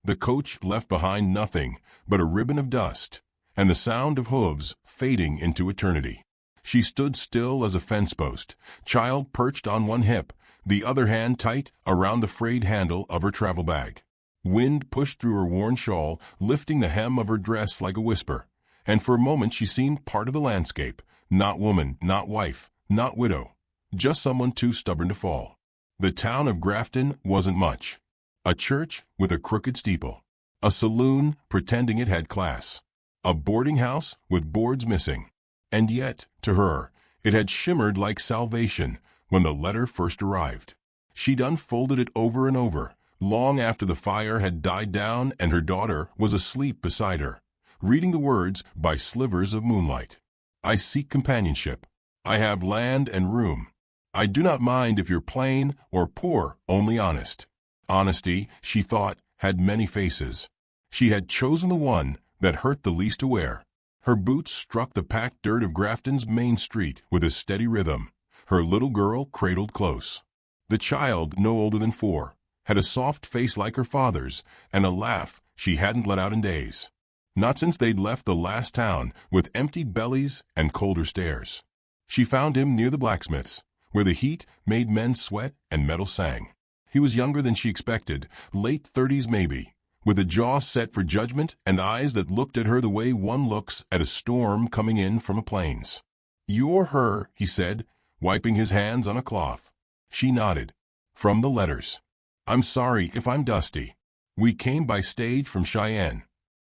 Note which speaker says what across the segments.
Speaker 1: The coach left behind nothing but a ribbon of dust, and the sound of hooves fading into eternity. She stood still as a fence post, child perched on one hip, the other hand tight around the frayed handle of her travel bag. Wind pushed through her worn shawl, lifting the hem of her dress like a whisper, and for a moment she seemed part of the landscape, not woman, not wife, not widow, just someone too stubborn to fall. The town of Grafton wasn't much. A church with a crooked steeple, a saloon pretending it had class, a boarding house with boards missing. And yet, to her, it had shimmered like salvation when the letter first arrived. She'd unfolded it over and over, long after the fire had died down and her daughter was asleep beside her, reading the words by slivers of moonlight. I seek companionship. I have land and room. I do not mind if you're plain or poor, only honest. Honesty, she thought, had many faces. She had chosen the one that hurt the least to wear. Her boots struck the packed dirt of Grafton's main street with a steady rhythm, her little girl cradled close. The child, no older than 4, had a soft face like her father's and a laugh she hadn't let out in days. Not since they'd left the last town with empty bellies and colder stares. She found him near the blacksmith's, where the heat made men sweat and metal sang. He was younger than she expected, late 30s maybe, with a jaw set for judgment and eyes that looked at her the way one looks at a storm coming in from a plains. "You're her," he said, wiping his hands on a cloth. She nodded. "From the letters. I'm sorry if I'm dusty. We came by stage from Cheyenne."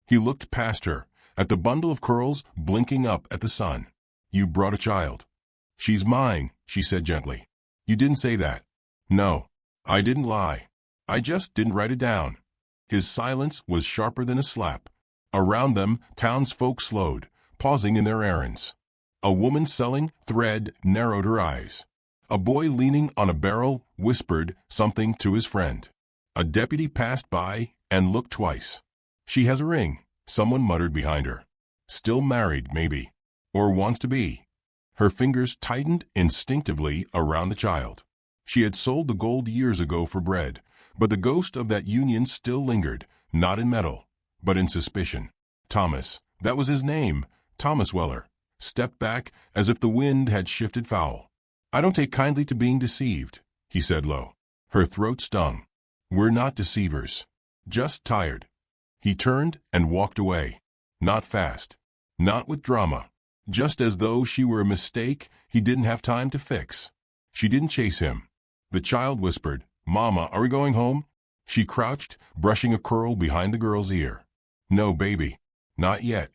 Speaker 1: He looked past her, at the bundle of curls blinking up at the sun. "You brought a child." "She's mine," she said gently. "You didn't say that." "No, I didn't lie. I just didn't write it down." His silence was sharper than a slap. Around them, townsfolk slowed, pausing in their errands. A woman selling thread narrowed her eyes. A boy leaning on a barrel whispered something to his friend. A deputy passed by and looked twice. "She has a ring," someone muttered behind her. "Still married, maybe. Or wants to be." Her fingers tightened instinctively around the child. She had sold the gold years ago for bread, but the ghost of that union still lingered, not in metal, but in suspicion. Thomas, that was his name, Thomas Weller, stepped back as if the wind had shifted foul. "I don't take kindly to being deceived," he said low. Her throat stung. "We're not deceivers. Just tired." He turned and walked away. Not fast. Not with drama. Just as though she were a mistake he didn't have time to fix. She didn't chase him. The child whispered, "Mama, are we going home?" She crouched, brushing a curl behind the girl's ear. "No, baby. Not yet."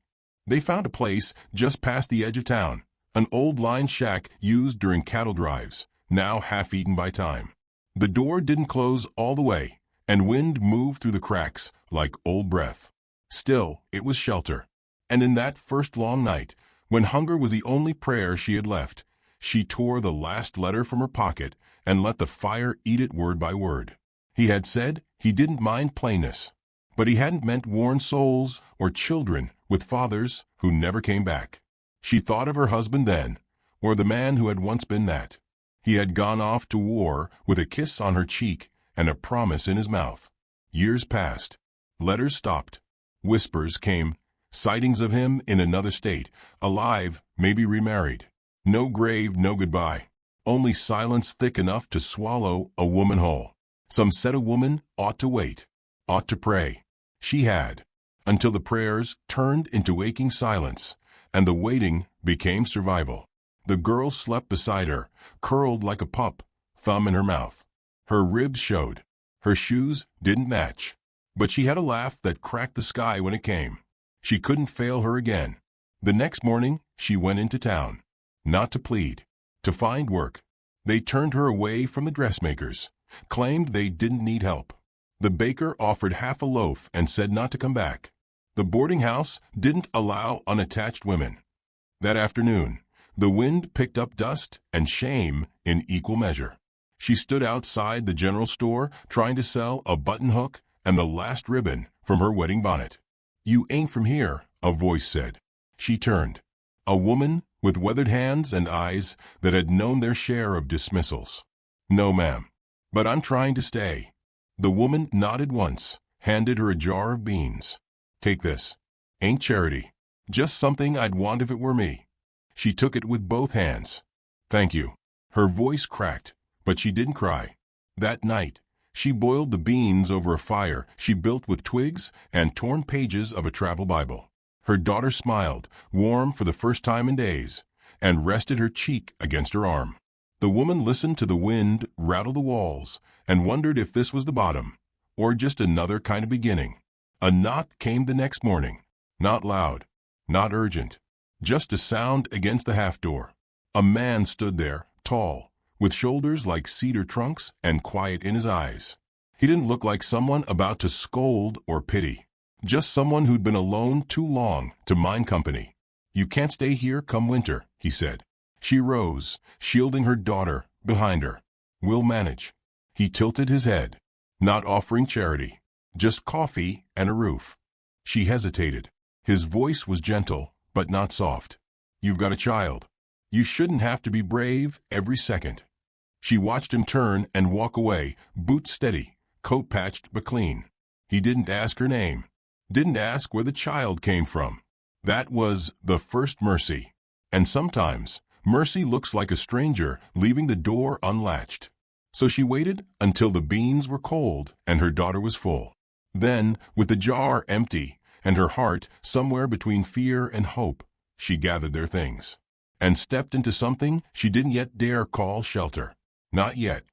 Speaker 1: They found a place just past the edge of town, an old line shack used during cattle drives, now half-eaten by time. The door didn't close all the way, and wind moved through the cracks like old breath. Still, it was shelter. And in that first long night, when hunger was the only prayer she had left, she tore the last letter from her pocket and let the fire eat it word by word. He had said he didn't mind plainness, but he hadn't meant worn souls or children with fathers who never came back. She thought of her husband then, or the man who had once been that. He had gone off to war with a kiss on her cheek and a promise in his mouth. Years passed. Letters stopped. Whispers came, sightings of him in another state, alive, maybe remarried. No grave, no goodbye. Only silence thick enough to swallow a woman whole. Some said a woman ought to wait, ought to pray. She had, until the prayers turned into aching silence, and the waiting became survival. The girl slept beside her, curled like a pup, thumb in her mouth. Her ribs showed. Her shoes didn't match. But she had a laugh that cracked the sky when it came. She couldn't fail her again. The next morning, she went into town. Not to plead. To find work. They turned her away from the dressmakers, claimed they didn't need help. The baker offered half a loaf and said not to come back. The boarding house didn't allow unattached women. That afternoon, the wind picked up dust and shame in equal measure. She stood outside the general store trying to sell a button hook and the last ribbon from her wedding bonnet. "You ain't from here," a voice said. She turned. A woman with weathered hands and eyes that had known their share of dismissals. "No, ma'am. But I'm trying to stay." The woman nodded once, handed her a jar of beans. "Take this. Ain't charity. Just something I'd want if it were me." She took it with both hands. "Thank you." Her voice cracked, but she didn't cry. That night, she boiled the beans over a fire she built with twigs and torn pages of a travel Bible. Her daughter smiled, warm for the first time in days, and rested her cheek against her arm. The woman listened to the wind rattle the walls and wondered if this was the bottom, or just another kind of beginning. A knock came the next morning. Not loud, not urgent, just a sound against the half-door. A man stood there, tall, with shoulders like cedar trunks and quiet in his eyes. He didn't look like someone about to scold or pity, just someone who'd been alone too long to mind company. "You can't stay here come winter," he said. She rose, shielding her daughter behind her. "We'll manage." He tilted his head, not offering charity, just coffee and a roof. She hesitated. His voice was gentle, but not soft. "You've got a child. You shouldn't have to be brave every second." She watched him turn and walk away, boots steady, coat patched but clean. He didn't ask her name, didn't ask where the child came from. That was the first mercy. And sometimes, mercy looks like a stranger leaving the door unlatched. So she waited until the beans were cold and her daughter was full. Then, with the jar empty and her heart somewhere between fear and hope, she gathered their things and stepped into something she didn't yet dare call shelter. Not yet,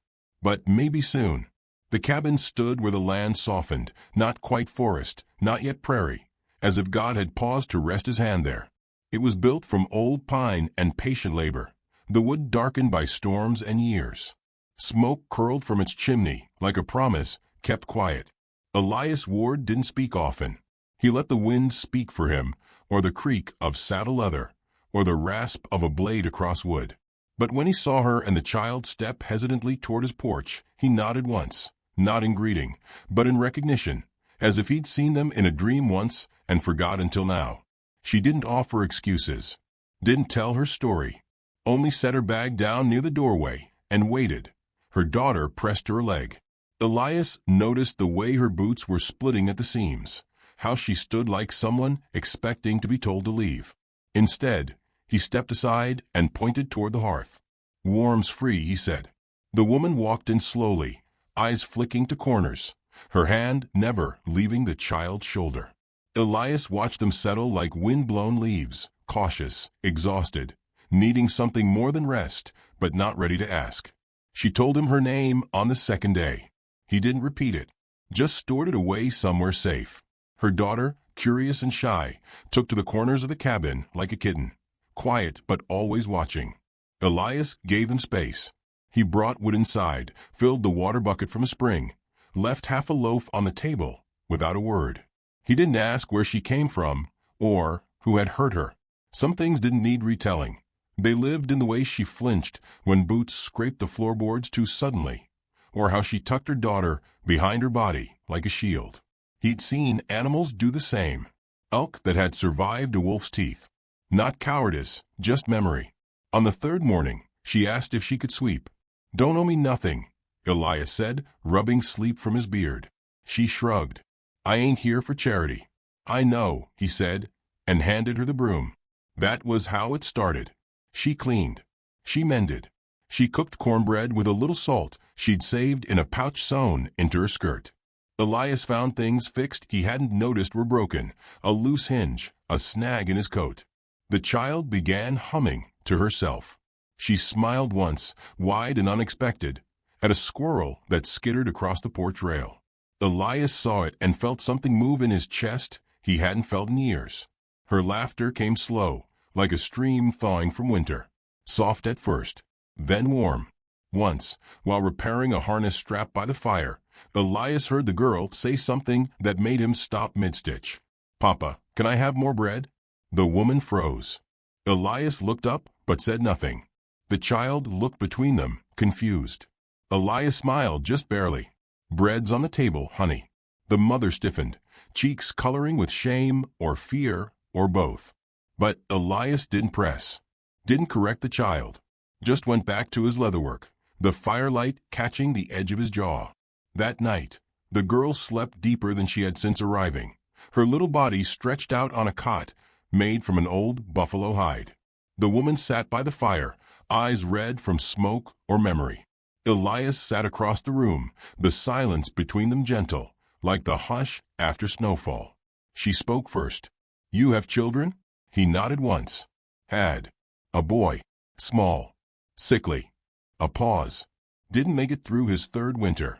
Speaker 1: but maybe soon. The cabin stood where the land softened, not quite forest, not yet prairie, as if God had paused to rest his hand there. It was built from old pine and patient labor, the wood darkened by storms and years. Smoke curled from its chimney, like a promise, kept quiet. Elias Ward didn't speak often. He let the wind speak for him, or the creak of saddle leather, or the rasp of a blade across wood. But when he saw her and the child step hesitantly toward his porch, he nodded once, not in greeting, but in recognition, as if he'd seen them in a dream once and forgot until now. She didn't offer excuses, didn't tell her story, only set her bag down near the doorway and waited. Her daughter pressed her leg. Elias noticed the way her boots were splitting at the seams, how she stood like someone expecting to be told to leave. Instead, he stepped aside and pointed toward the hearth. "Warm's free," he said. The woman walked in slowly, eyes flicking to corners, her hand never leaving the child's shoulder. Elias watched them settle like wind-blown leaves, cautious, exhausted, needing something more than rest, but not ready to ask. She told him her name on the second day. He didn't repeat it, just stored it away somewhere safe. Her daughter, curious and shy, took to the corners of the cabin like a kitten, quiet but always watching. Elias gave them space. He brought wood inside, filled the water bucket from a spring, left half a loaf on the table without a word. He didn't ask where she came from or who had hurt her. Some things didn't need retelling. They lived in the way she flinched when boots scraped the floorboards too suddenly, or how she tucked her daughter behind her body like a shield. He'd seen animals do the same. Elk that had survived a wolf's teeth. Not cowardice, just memory. On the third morning, she asked if she could sweep. "Don't owe me nothing," Elias said, rubbing sleep from his beard. She shrugged. "I ain't here for charity." "I know," he said, and handed her the broom. That was how it started. She cleaned. She mended. She cooked cornbread with a little salt she'd saved in a pouch sewn into her skirt. Elias found things fixed he hadn't noticed were broken, a loose hinge, a snag in his coat. The child began humming to herself. She smiled once, wide and unexpected, at a squirrel that skittered across the porch rail. Elias saw it and felt something move in his chest he hadn't felt in years. Her laughter came slow, like a stream thawing from winter. Soft at first, then warm. Once, while repairing a harness strap by the fire, Elias heard the girl say something that made him stop mid-stitch. "Papa, can I have more bread?" The woman froze. Elias looked up but said nothing. The child looked between them, confused. Elias smiled just barely. "Bread's on the table, honey." The mother stiffened, cheeks coloring with shame or fear or both. But Elias didn't press, didn't correct the child, just went back to his leatherwork, the firelight catching the edge of his jaw. That night, The girl slept deeper than she had since arriving. Her little body stretched out on a cot made from an old buffalo hide. The woman sat by the fire, eyes red from smoke or memory. Elias sat across the room, the silence between them gentle, like the hush after snowfall. She spoke first. "You have children?" He nodded once. "Had. A boy. Small. Sickly." A pause. "Didn't make it through his third winter."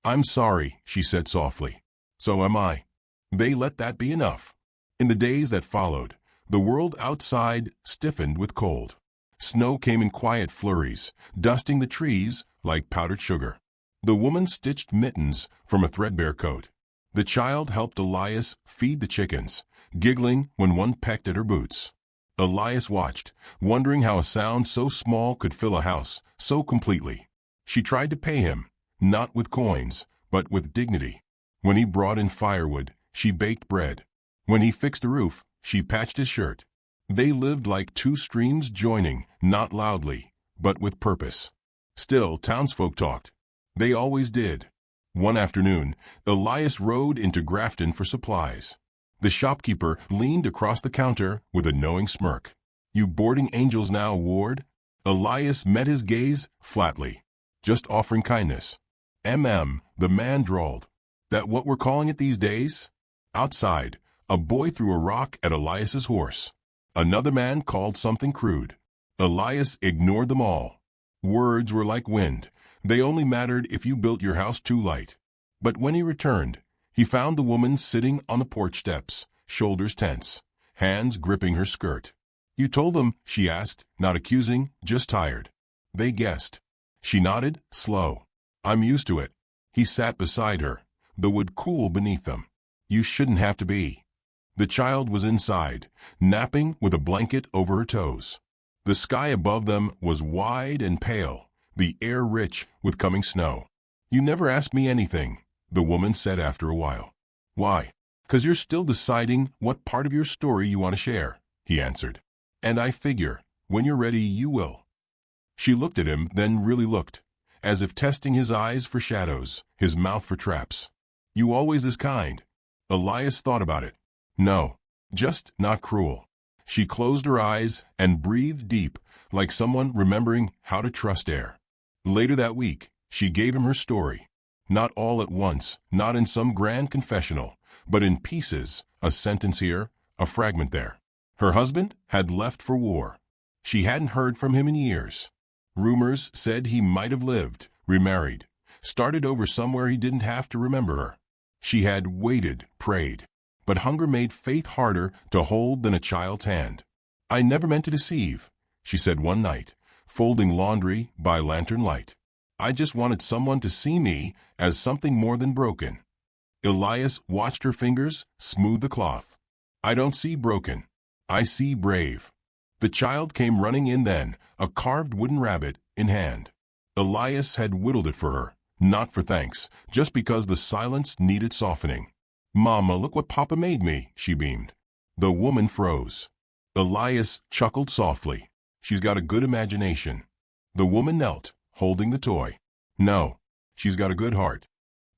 Speaker 1: "I'm sorry," she said softly. "So am I." They let that be enough. In the days that followed, the world outside stiffened with cold. Snow came in quiet flurries, dusting the trees like powdered sugar. The woman stitched mittens from a threadbare coat. The child helped Elias feed the chickens, giggling when one pecked at her boots. Elias watched, wondering how a sound so small could fill a house so completely. She tried to pay him, not with coins, but with dignity. When he brought in firewood, she baked bread. When he fixed the roof, she patched his shirt. They lived like two streams joining, not loudly, but with purpose. Still, townsfolk talked. They always did. One afternoon, Elias rode into Grafton for supplies. The shopkeeper leaned across the counter with a knowing smirk. "You boarding angels now, Ward?" Elias met his gaze flatly. "Just offering kindness." The man drawled. "That what we're calling it these days?" Outside, a boy threw a rock at Elias's horse. Another man called something crude. Elias ignored them all. Words were like wind. They only mattered if you built your house too light. But when he returned, he found the woman sitting on the porch steps, shoulders tense, hands gripping her skirt. "You told them?" she asked, not accusing, just tired. They guessed. She nodded, slow. "I'm used to it." He sat beside her, the wood cool beneath them. "You shouldn't have to be." The child was inside, napping with a blanket over her toes. The sky above them was wide and pale, the air rich with coming snow. "You never asked me anything," the woman said after a while. "Why?" "'Cause you're still deciding what part of your story you want to share," he answered. "And I figure, when you're ready, you will." She looked at him, then really looked, as if testing his eyes for shadows, his mouth for traps. "You always this kind?" Elias thought about it. "No, just not cruel." She closed her eyes and breathed deep, like someone remembering how to trust air. Later that week, she gave him her story. Not all at once, not in some grand confessional, but in pieces, a sentence here, a fragment there. Her husband had left for war. She hadn't heard from him in years. Rumors said he might have lived, remarried, started over somewhere he didn't have to remember her. She had waited, prayed, but hunger made faith harder to hold than a child's hand. "I never meant to deceive," she said one night, folding laundry by lantern light. "I just wanted someone to see me as something more than broken." Elias watched her fingers smooth the cloth. "I don't see broken. I see brave." The child came running in then, a carved wooden rabbit in hand. Elias had whittled it for her, not for thanks, just because the silence needed softening. "Mama, look what Papa made me," she beamed. The woman froze. Elias chuckled softly. "She's got a good imagination." The woman knelt, holding the toy. "No, she's got a good heart."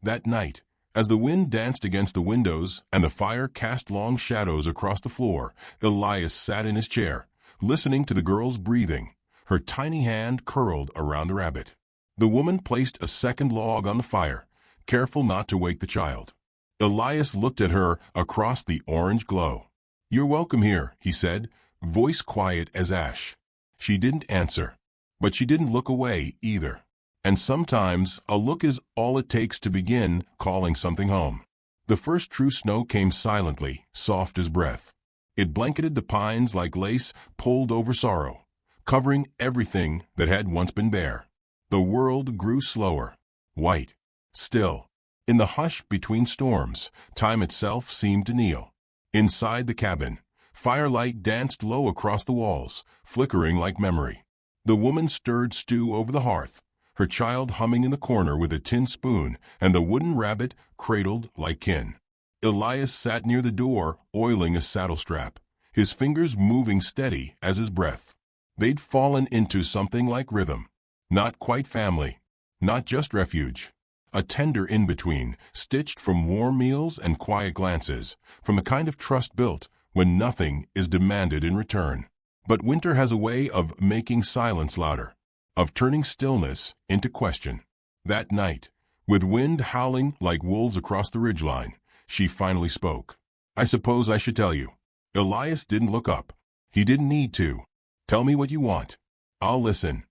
Speaker 1: That night, as the wind danced against the windows and the fire cast long shadows across the floor, Elias sat in his chair, listening to the girl's breathing, her tiny hand curled around the rabbit. The woman placed a second log on the fire, careful not to wake the child. Elias looked at her across the orange glow. "You're welcome here," he said, voice quiet as ash. She didn't answer, but she didn't look away either. And sometimes a look is all it takes to begin calling something home. The first true snow came silently, soft as breath. It blanketed the pines like lace pulled over sorrow, covering everything that had once been bare. The world grew slower, white, still. In the hush between storms, time itself seemed to kneel. Inside the cabin, firelight danced low across the walls, flickering like memory. The woman stirred stew over the hearth, her child humming in the corner with a tin spoon, and the wooden rabbit cradled like kin. Elias sat near the door, oiling a saddle strap, his fingers moving steady as his breath. They'd fallen into something like rhythm. Not quite family, not just refuge, A tender in-between, stitched from warm meals and quiet glances, from the kind of trust built when nothing is demanded in return. But winter has a way of making silence louder, of turning stillness into question. That night, with wind howling like wolves across the ridgeline, she finally spoke. "I suppose I should tell you." Elias didn't look up. He didn't need to. "Tell me what you want. I'll listen."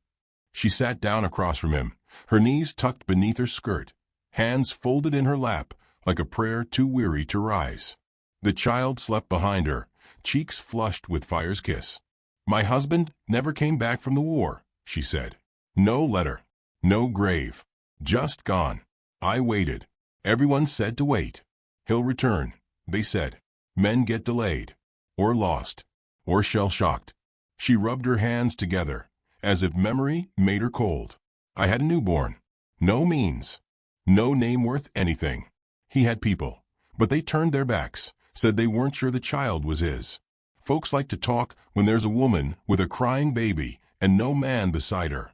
Speaker 1: She sat down across from him, her knees tucked beneath her skirt, hands folded in her lap like a prayer too weary to rise. The child slept behind her, cheeks flushed with fire's kiss. "My husband never came back from the war," she said. "No letter. No grave. Just gone. I waited. Everyone said to wait. He'll return, they said. Men get delayed, or lost, or shell-shocked." She rubbed her hands together, as if memory made her cold. "I had a newborn. No means. No name worth anything. He had people, but they turned their backs, said they weren't sure the child was his. Folks like to talk when there's a woman with a crying baby and no man beside her."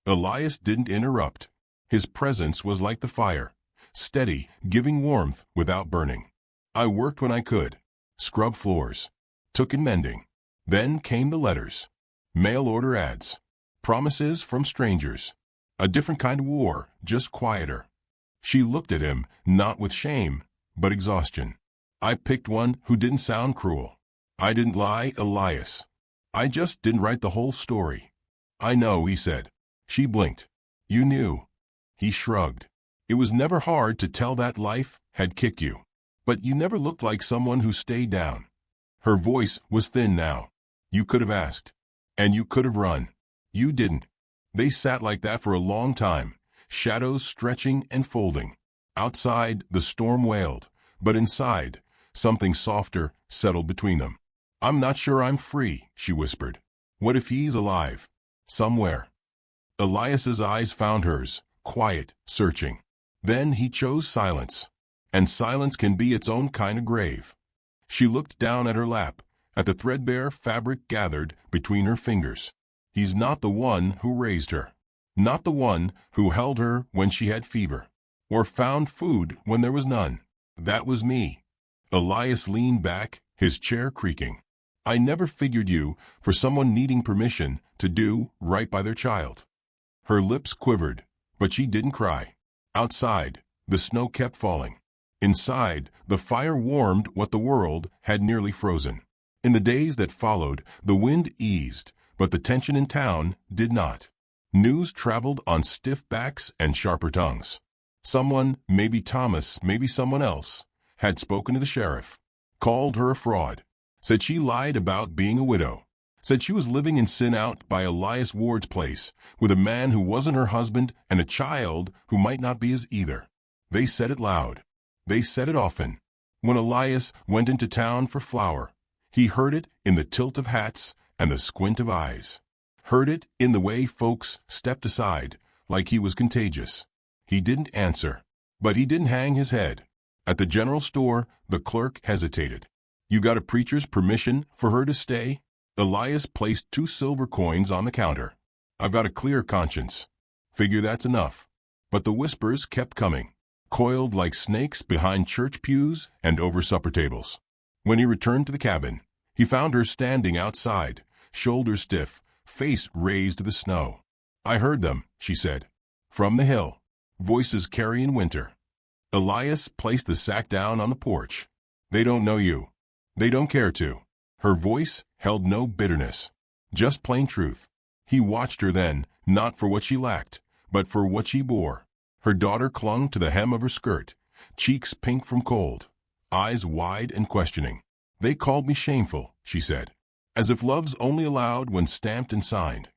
Speaker 1: Elias didn't interrupt. His presence was like the fire, steady, giving warmth without burning. "I worked when I could. Scrubbed floors. Took in mending. Then came the letters. Mail order ads. Promises from strangers. A different kind of war, just quieter." She looked at him, not with shame, but exhaustion. "I picked one who didn't sound cruel. I didn't lie, Elias. I just didn't write the whole story." "I know," he said. She blinked. "You knew." He shrugged. "It was never hard to tell that life had kicked you. But you never looked like someone who stayed down." Her voice was thin now. "You could have asked. And you could have run. You didn't." They sat like that for a long time, shadows stretching and folding. Outside, the storm wailed, but inside, something softer settled between them. "I'm not sure I'm free," she whispered. "What if he's alive? Somewhere?" Elias's eyes found hers, quiet, searching. Then he chose silence. And silence can be its own kind of grave. She looked down at her lap, at the threadbare fabric gathered between her fingers. "He's not the one who raised her. Not the one who held her when she had fever, or found food when there was none. That was me." Elias leaned back, his chair creaking. "I never figured you for someone needing permission to do right by their child." Her lips quivered, but she didn't cry. Outside, the snow kept falling. Inside, the fire warmed what the world had nearly frozen. In the days that followed, the wind eased, but the tension in town did not. News traveled on stiff backs and sharper tongues. Someone, maybe Thomas, maybe someone else, had spoken to the sheriff, called her a fraud, said she lied about being a widow, said she was living in sin out by Elias Ward's place with a man who wasn't her husband and a child who might not be his either. They said it loud. They said it often. When Elias went into town for flour, he heard it in the tilt of hats and the squint of eyes. Heard it in the way folks stepped aside, like he was contagious. He didn't answer, but he didn't hang his head. At the general store, the clerk hesitated. "You got a preacher's permission for her to stay?" Elias placed 2 silver coins on the counter. "I've got a clear conscience. Figure that's enough." But the whispers kept coming, coiled like snakes behind church pews and over supper tables. When he returned to the cabin, he found her standing outside, shoulders stiff, face raised to the snow. "I heard them," she said. "From the hill. Voices carrying winter." Elias placed the sack down on the porch. "They don't know you. They don't care to." Her voice held no bitterness, just plain truth. He watched her then, not for what she lacked, but for what she bore. Her daughter clung to the hem of her skirt, cheeks pink from cold, eyes wide and questioning. "They called me shameful," she said, "as if love's only allowed when stamped and signed."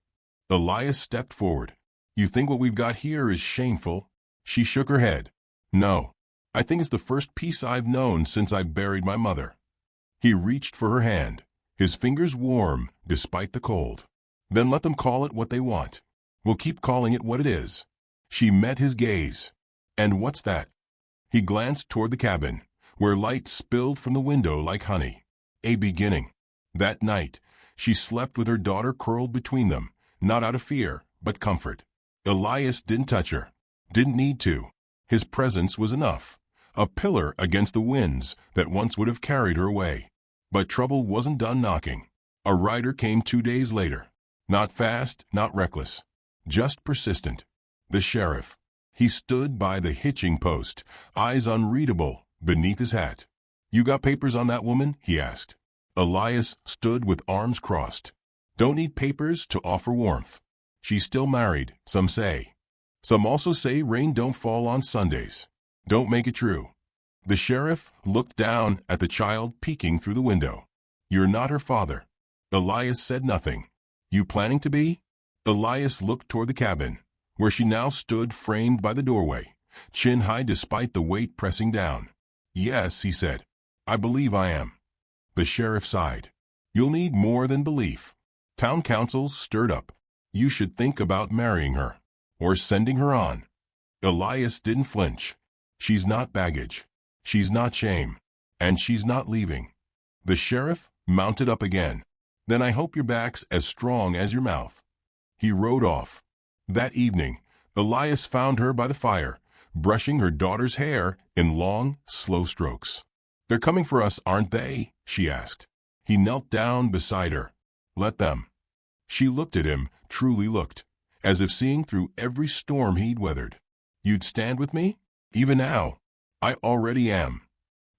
Speaker 1: Elias stepped forward. "You think what we've got here is shameful?" She shook her head. "No. I think it's the first peace I've known since I buried my mother." He reached for her hand, his fingers warm despite the cold. "Then let them call it what they want. We'll keep calling it what it is." She met his gaze. "And what's that?" He glanced toward the cabin, where light spilled from the window like honey. A beginning. That night, she slept with her daughter curled between them, not out of fear, but comfort. Elias didn't touch her. Didn't need to. His presence was enough, a pillar against the winds that once would have carried her away. But trouble wasn't done knocking. A rider came 2 days later. Not fast, not reckless, just persistent. The sheriff. He stood by the hitching post, eyes unreadable beneath his hat. "You got papers on that woman?" he asked. Elias stood with arms crossed. "Don't need papers to offer warmth. She's still married, some say. Some also say rain don't fall on Sundays. Don't make it true." The sheriff looked down at the child peeking through the window. "You're not her father." Elias said nothing. "You planning to be?" Elias looked toward the cabin, where she now stood framed by the doorway, chin high despite the weight pressing down. "Yes," he said. "I believe I am." The sheriff sighed. "You'll need more than belief." Town council stirred up. "You should think about marrying her, or sending her on." Elias didn't flinch. "She's not baggage. She's not shame. And she's not leaving." The sheriff mounted up again. "Then I hope your back's as strong as your mouth." He rode off. That evening, Elias found her by the fire, brushing her daughter's hair in long, slow strokes. "They're coming for us, aren't they?" she asked. He knelt down beside her. "Let them." She looked at him, truly looked, as if seeing through every storm he'd weathered. "You'd stand with me? Even now?" "I already am."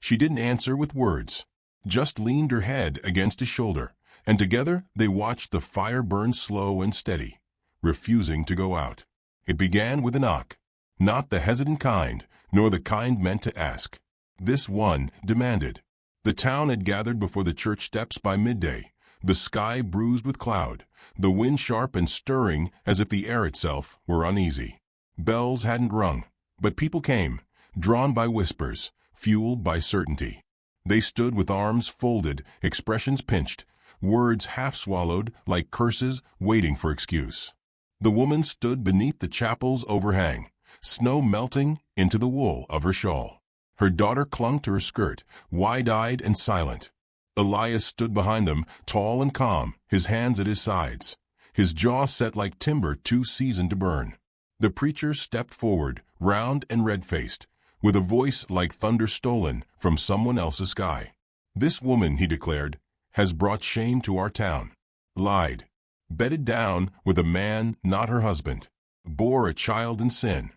Speaker 1: She didn't answer with words, just leaned her head against his shoulder, and together they watched the fire burn slow and steady, refusing to go out. It began with a knock, not the hesitant kind, nor the kind meant to ask. This one demanded. The town had gathered before the church steps by midday, the sky bruised with cloud, the wind sharp and stirring as if the air itself were uneasy. Bells hadn't rung, but people came, drawn by whispers, fueled by certainty. They stood with arms folded, expressions pinched, words half-swallowed like curses waiting for excuse. The woman stood beneath the chapel's overhang, snow melting into the wool of her shawl. Her daughter clung to her skirt, wide-eyed and silent. Elias stood behind them, tall and calm, his hands at his sides, his jaw set like timber too seasoned to burn. The preacher stepped forward, round and red-faced, with a voice like thunder stolen from someone else's sky. "This woman," he declared, "has brought shame to our town. Lied. Bedded down with a man not her husband. Bore a child in sin."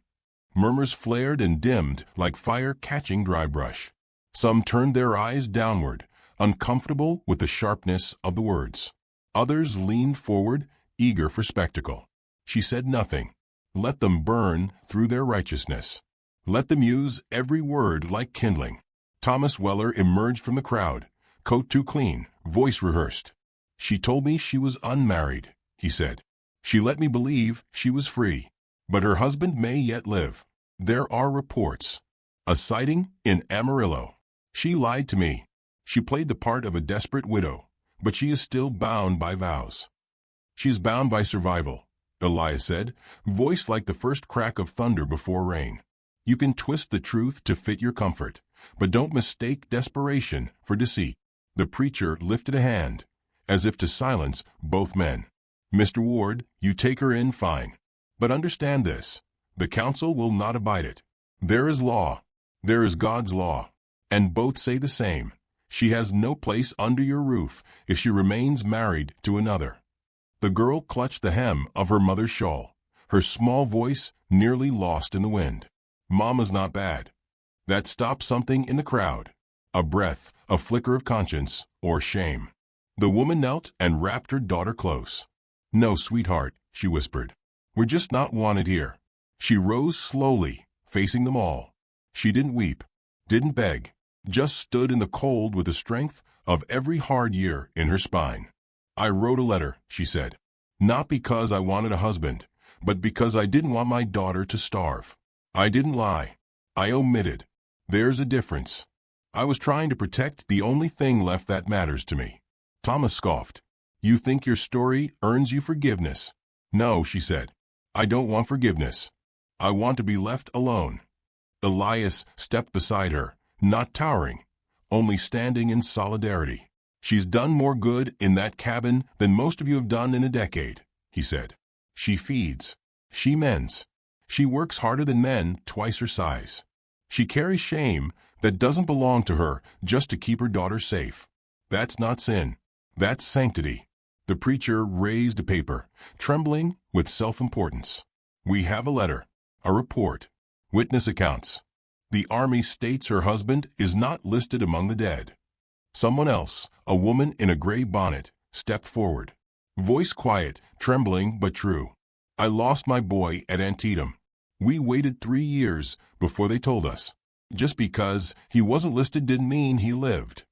Speaker 1: Murmurs flared and dimmed like fire catching dry brush. Some turned their eyes downward, uncomfortable with the sharpness of the words. Others leaned forward, eager for spectacle. She said nothing. Let them burn through their righteousness. Let them use every word like kindling. Thomas Weller emerged from the crowd, coat too clean, voice rehearsed. "She told me she was unmarried," he said. "She let me believe she was free. But her husband may yet live. There are reports. A sighting in Amarillo. She lied to me. She played the part of a desperate widow, but she is still bound by vows." "She's bound by survival," Elias said, voice like the first crack of thunder before rain. "You can twist the truth to fit your comfort, but don't mistake desperation for deceit." The preacher lifted a hand, as if to silence both men. "Mr. Ward, you take her in fine. But understand this, the council will not abide it. There is law. There is God's law. And both say the same. She has no place under your roof if she remains married to another." The girl clutched the hem of her mother's shawl, her small voice nearly lost in the wind. "Mama's not bad." That stopped something in the crowd. A breath, a flicker of conscience or shame. The woman knelt and wrapped her daughter close. "No, sweetheart," she whispered. "We're just not wanted here." She rose slowly, facing them all. She didn't weep, didn't beg, just stood in the cold with the strength of every hard year in her spine. "I wrote a letter," she said. "Not because I wanted a husband, but because I didn't want my daughter to starve. I didn't lie. I omitted. There's a difference. I was trying to protect the only thing left that matters to me." Thomas scoffed. "You think your story earns you forgiveness?" "No," she said. "I don't want forgiveness. I want to be left alone." Elias stepped beside her, not towering, only standing in solidarity. "She's done more good in that cabin than most of you have done in a decade," he said. "She feeds. She mends. She works harder than men twice her size. She carries shame that doesn't belong to her just to keep her daughter safe. That's not sin. That's sanctity. The preacher raised a paper, trembling with self-importance. We have a letter, a report, witness accounts. The army states her husband is not listed among the dead. Someone else, a woman in a gray bonnet, stepped forward. Voice quiet, trembling but true. I lost my boy at Antietam. We waited 3 years before they told us. Just because he wasn't listed didn't mean he lived.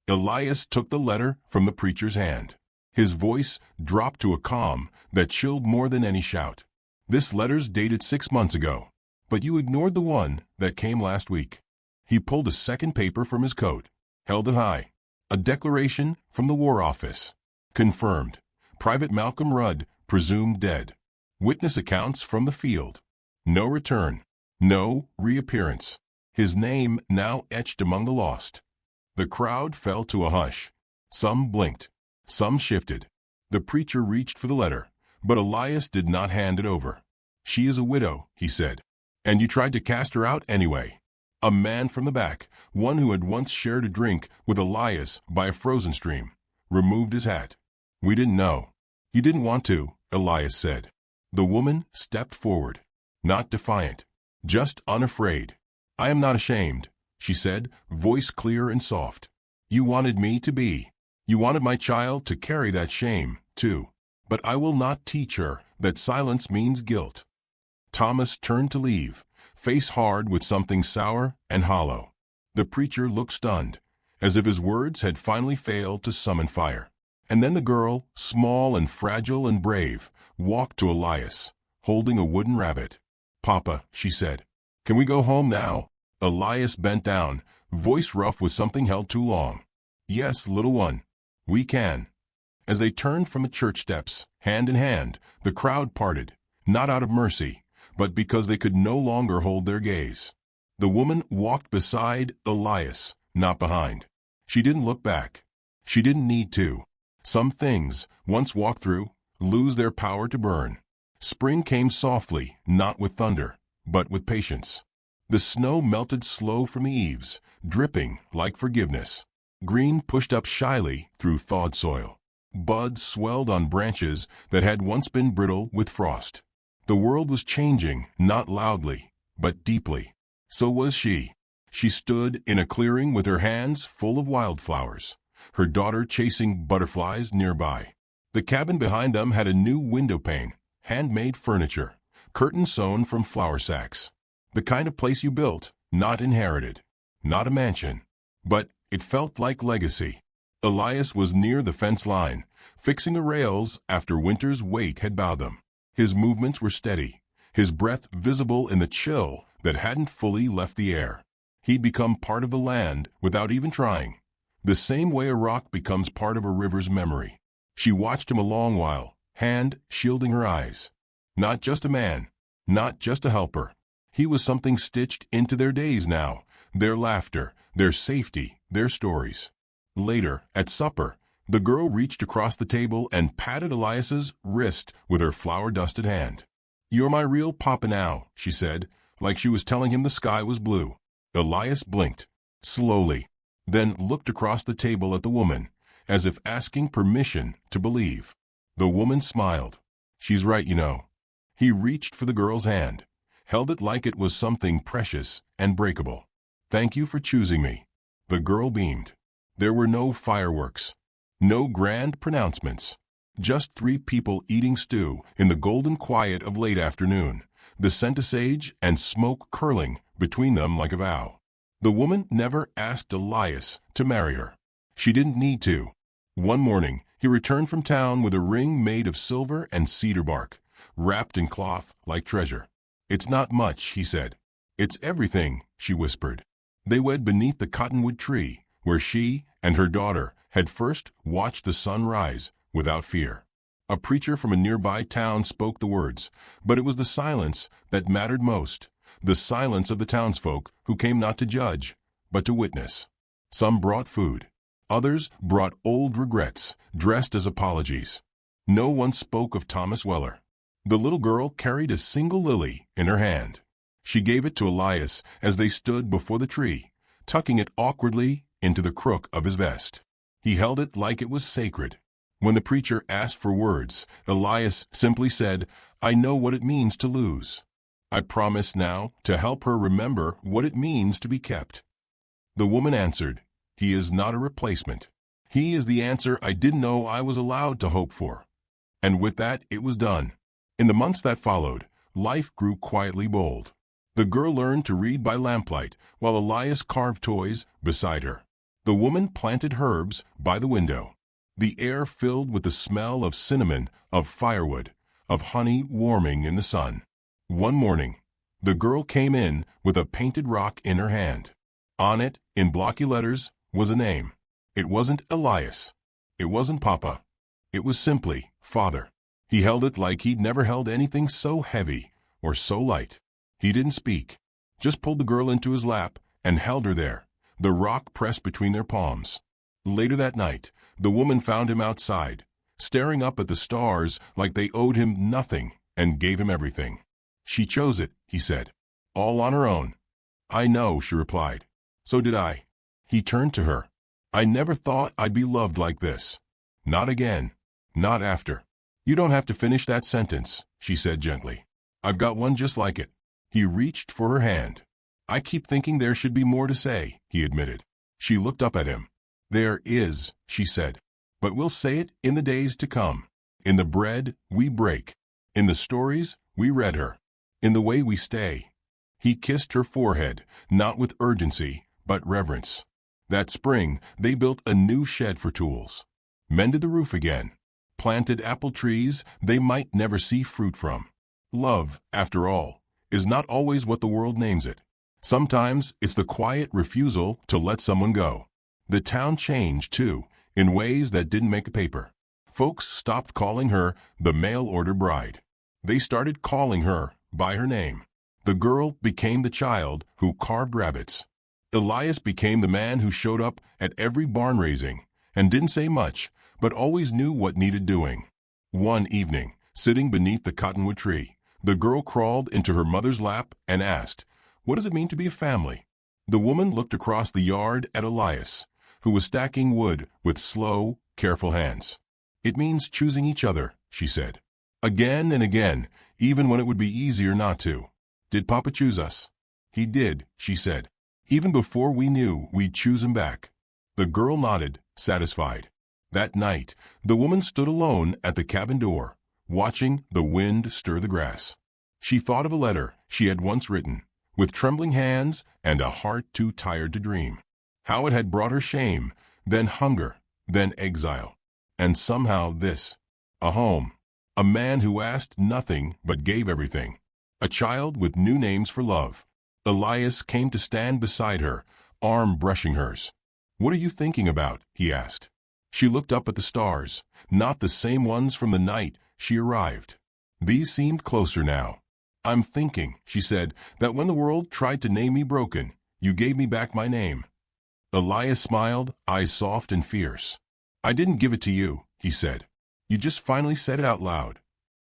Speaker 1: Elias took the letter from the preacher's hand. His voice dropped to a calm that chilled more than any shout. This letter's dated 6 months ago, but you ignored the one that came last week. He pulled a second paper from his coat, held it high. A declaration from the War Office. Confirmed. Private Malcolm Rudd, presumed dead. Witness accounts from the field. No return. No reappearance. His name now etched among the lost. The crowd fell to a hush. Some blinked. Some shifted. The preacher reached for the letter, but Elias did not hand it over. She is a widow, he said. And you tried to cast her out anyway. A man from the back, one who had once shared a drink with Elias by a frozen stream, removed his hat. We didn't know. You didn't want to, Elias said. The woman stepped forward, not defiant, just unafraid. I am not ashamed, she said, voice clear and soft. You wanted me to be. You wanted my child to carry that shame, too. But I will not teach her that silence means guilt. Thomas turned to leave, face hard with something sour and hollow. The preacher looked stunned, as if his words had finally failed to summon fire. And then the girl, small and fragile and brave, walked to Elias, holding a wooden rabbit. Papa, she said, can we go home now? Elias bent down, voice rough with something held too long. Yes, little one. We can. As they turned from the church steps, hand in hand, the crowd parted, not out of mercy, but because they could no longer hold their gaze. The woman walked beside Elias, not behind. She didn't look back. She didn't need to. Some things, once walked through, lose their power to burn. Spring came softly, not with thunder, but with patience. The snow melted slow from the eaves, dripping like forgiveness. Green pushed up shyly through thawed soil. Buds swelled on branches that had once been brittle with frost. The world was changing, not loudly, but deeply. So was she. She stood in a clearing with her hands full of wildflowers, her daughter chasing butterflies nearby. The cabin behind them had a new window pane, handmade furniture, curtains sewn from flour sacks. The kind of place you built, not inherited. Not a mansion. But it felt like legacy. Elias was near the fence line, fixing the rails after winter's weight had bowed them. His movements were steady, his breath visible in the chill that hadn't fully left the air. He'd become part of the land without even trying, the same way a rock becomes part of a river's memory. She watched him a long while, hand shielding her eyes. Not just a man, not just a helper. He was something stitched into their days now, their laughter, their safety, their stories. Later, at supper, the girl reached across the table and patted Elias's wrist with her flour-dusted hand. You're my real papa now, she said, like she was telling him the sky was blue. Elias blinked, slowly, then looked across the table at the woman, as if asking permission to believe. The woman smiled. She's right, you know. He reached for the girl's hand, held it like it was something precious and breakable. Thank you for choosing me. The girl beamed. There were no fireworks, no grand pronouncements, just 3 people eating stew in the golden quiet of late afternoon, the scent of sage and smoke curling between them like a vow. The woman never asked Elias to marry her. She didn't need to. One morning, he returned from town with a ring made of silver and cedar bark, wrapped in cloth like treasure. It's not much, he said. It's everything, she whispered. They wed beneath the cottonwood tree, where she and her daughter had first watched the sun rise without fear. A preacher from a nearby town spoke the words, but it was the silence that mattered most, the silence of the townsfolk who came not to judge, but to witness. Some brought food. Others brought old regrets, dressed as apologies. No one spoke of Thomas Weller. The little girl carried a single lily in her hand. She gave it to Elias as they stood before the tree, tucking it awkwardly into the crook of his vest. He held it like it was sacred. When the preacher asked for words, Elias simply said, "I know what it means to lose. I promise now to help her remember what it means to be kept." The woman answered, "He is not a replacement. He is the answer I didn't know I was allowed to hope for." And with that, it was done. In the months that followed, life grew quietly bold. The girl learned to read by lamplight, while Elias carved toys beside her. The woman planted herbs by the window. The air filled with the smell of cinnamon, of firewood, of honey warming in the sun. One morning, the girl came in with a painted rock in her hand. On it, in blocky letters, was a name. It wasn't Elias. It wasn't Papa. It was simply Father. He held it like he'd never held anything so heavy or so light. He didn't speak, just pulled the girl into his lap and held her there, the rock pressed between their palms. Later that night, the woman found him outside, staring up at the stars like they owed him nothing and gave him everything. "She chose it," he said, "all on her own." "I know," she replied. "So did I." He turned to her. "I never thought I'd be loved like this. Not again. Not after." "You don't have to finish that sentence," she said gently. "I've got one just like it." He reached for her hand. "I keep thinking there should be more to say," he admitted. She looked up at him. "There is," she said. "But we'll say it in the days to come. In the bread we break. In the stories we read her. In the way we stay." He kissed her forehead, not with urgency, but reverence. That spring, they built a new shed for tools, mended the roof again, planted apple trees they might never see fruit from. Love, after all, is not always what the world names it. Sometimes it's the quiet refusal to let someone go. The town changed, too, in ways that didn't make the paper. Folks stopped calling her the mail-order bride. They started calling her by her name. The girl became the child who carved rabbits. Elias became the man who showed up at every barn raising and didn't say much, but always knew what needed doing. One evening, sitting beneath the cottonwood tree, the girl crawled into her mother's lap and asked, "What does it mean to be a family?" The woman looked across the yard at Elias, who was stacking wood with slow, careful hands. "It means choosing each other," she said. "Again and again, even when it would be easier not to." "Did Papa choose us?" "He did," she said. "Even before we knew we'd choose him back." The girl nodded, satisfied. That night, the woman stood alone at the cabin door, watching the wind stir the grass. She thought of a letter she had once written, with trembling hands and a heart too tired to dream. How it had brought her shame, then hunger, then exile. And somehow this. A home. A man who asked nothing but gave everything. A child with new names for love. Elias came to stand beside her, arm brushing hers. "What are you thinking about?" he asked. She looked up at the stars, not the same ones from the night she arrived. These seemed closer now. "I'm thinking," she said, "that when the world tried to name me broken, you gave me back my name." Elias smiled, eyes soft and fierce. "I didn't give it to you," he said. "You just finally said it out loud."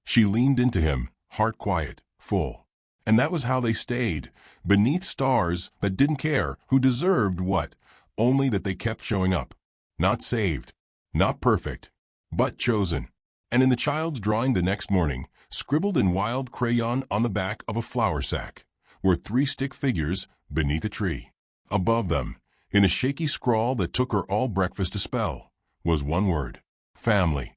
Speaker 1: She leaned into him, heart quiet, full. And that was how they stayed, beneath stars that didn't care who deserved what, only that they kept showing up. Not saved, not perfect, but chosen. And in the child's drawing the next morning, scribbled in wild crayon on the back of a flour sack, were 3 stick figures beneath a tree. Above them, in a shaky scrawl that took her all breakfast to spell, was one word: family.